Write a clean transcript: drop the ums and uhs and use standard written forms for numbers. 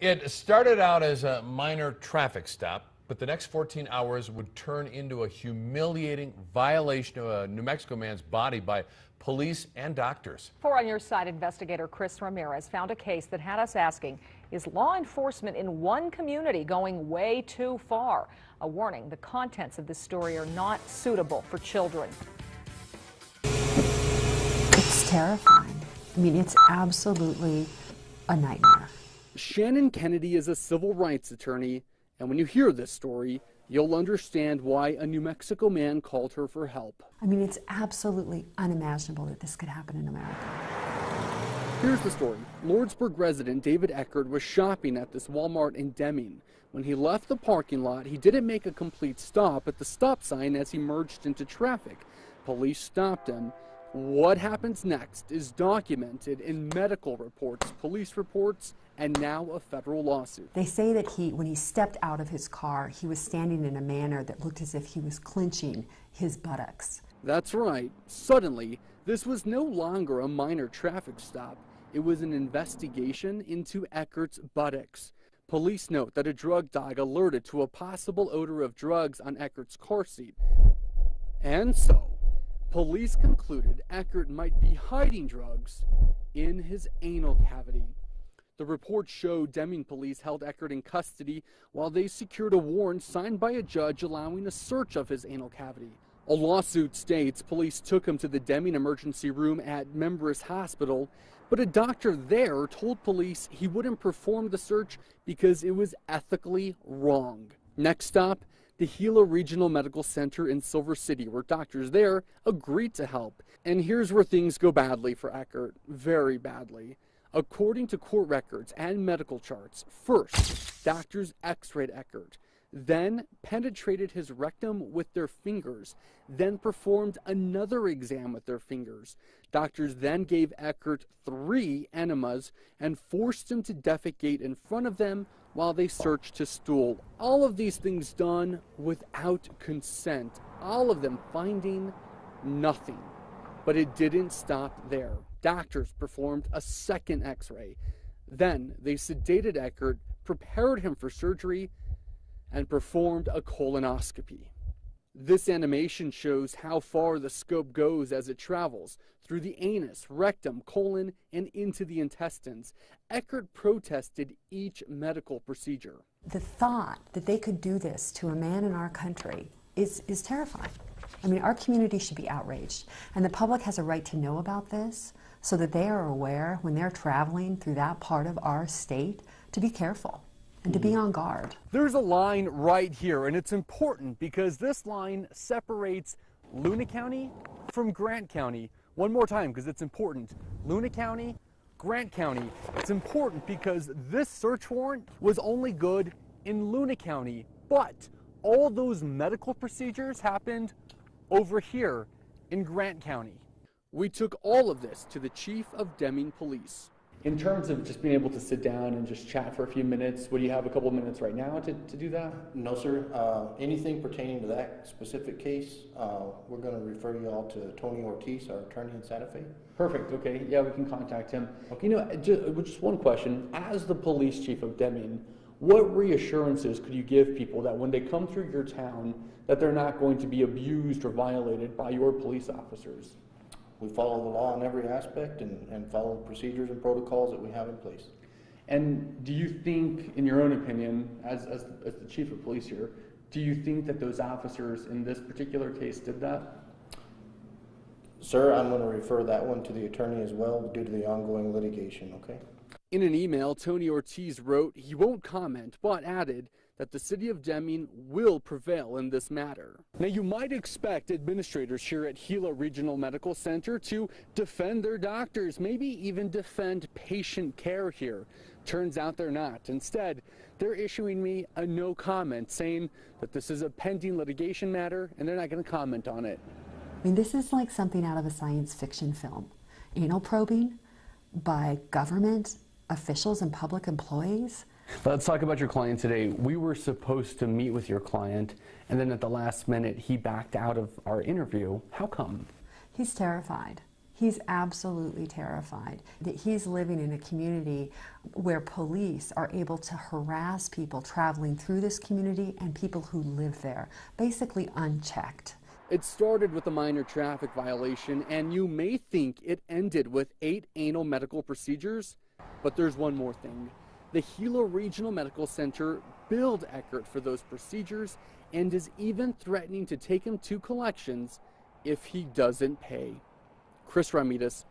It started out as a minor traffic stop, but the next 14 hours would turn into a humiliating violation of a New Mexico man's body by police and doctors. 4 on Your Side investigator Chris Ramirez found a case that had us asking, is law enforcement in one community going way too far? A warning, the contents of this story are not suitable for children. It's terrifying. I mean, it's absolutely a nightmare. Shannon Kennedy is a civil rights attorney, and when you hear this story, you'll understand why a New Mexico man called her for help. I mean, it's absolutely unimaginable that this could happen in America. Here's the story. Lordsburg resident David Eckert was shopping at this Walmart in Deming. When he left the parking lot, he didn't make a complete stop at the stop sign as he merged into traffic. Police stopped him. What happens next is documented in medical reports, police reports, and now a federal lawsuit. They say that when he stepped out of his car, he was standing in a manner that looked as if he was clenching his buttocks. That's right. Suddenly, this was no longer a minor traffic stop. It was an investigation into Eckert's buttocks. Police note that a drug dog alerted to a possible odor of drugs on Eckert's car seat. And so, police concluded Eckert might be hiding drugs in his anal cavity. The report showed Deming police held Eckert in custody while they secured a warrant signed by a judge allowing a search of his anal cavity. A lawsuit states police took him to the Deming emergency room at Members Hospital, but a doctor there told police he wouldn't perform the search because it was ethically wrong. Next stop, the Gila Regional Medical Center in Silver City, where doctors there agreed to help. And here's where things go badly for Eckert, very badly. According to court records and medical charts, first, doctors x-rayed Eckert, then penetrated his rectum with their fingers, then performed another exam with their fingers. Doctors then gave Eckert 3 enemas and forced him to defecate in front of them while they searched his stool. All of these things done without consent, all of them finding nothing. But it didn't stop there. Doctors performed a second x-ray. Then they sedated Eckert, prepared him for surgery, and performed a colonoscopy. This animation shows how far the scope goes as it travels through the anus, rectum, colon, and into the intestines. Eckert protested each medical procedure. The thought that they could do this to a man in our country is terrifying. I mean, our community should be outraged, and the public has a right to know about this so that they are aware when they're traveling through that part of our state to be careful and to be on guard. There's a line right here, and it's important because this line separates Luna County from Grant County. One more time, because it's important. Luna County, Grant County. It's important because this search warrant was only good in Luna County, but all those medical procedures happened over here in Grant County. We took all of this to the chief of Deming Police. In terms of just being able to sit down and just chat for a few minutes, would you have a couple of minutes right now to do that? No, sir. Anything pertaining to that specific case, we're going to refer you all to Tony Ortiz, our attorney in Santa Fe. Perfect. Okay. Yeah, we can contact him. Okay. You know, just one question. As the police chief of Deming, what reassurances could you give people that when they come through your town, that they're not going to be abused or violated by your police officers? We follow the law in every aspect and follow the procedures and protocols that we have in place. And do you think, in your own opinion, as the chief of police here, do you think that those officers in this particular case did that? Sir, I'm going to refer that one to the attorney as well due to the ongoing litigation, okay? In an email, Tony Ortiz wrote he won't comment, but added that the city of Deming will prevail in this matter. Now, you might expect administrators here at Gila Regional Medical Center to defend their doctors, maybe even defend patient care here. Turns out they're not. Instead, they're issuing me a no comment, saying that this is a pending litigation matter and they're not going to comment on it. I mean, this is like something out of a science fiction film. Anal probing by government officials and public employees. Let's talk about your client today. We were supposed to meet with your client, and then at the last minute, he backed out of our interview. How come? He's terrified. He's absolutely terrified that he's living in a community where police are able to harass people traveling through this community and people who live there, basically unchecked. It started with a minor traffic violation, and you may think it ended with 8 anal medical procedures, but there's one more thing. The Gila Regional Medical Center billed Eckert for those procedures and is even threatening to take him to collections if he doesn't pay. Chris Ramirez,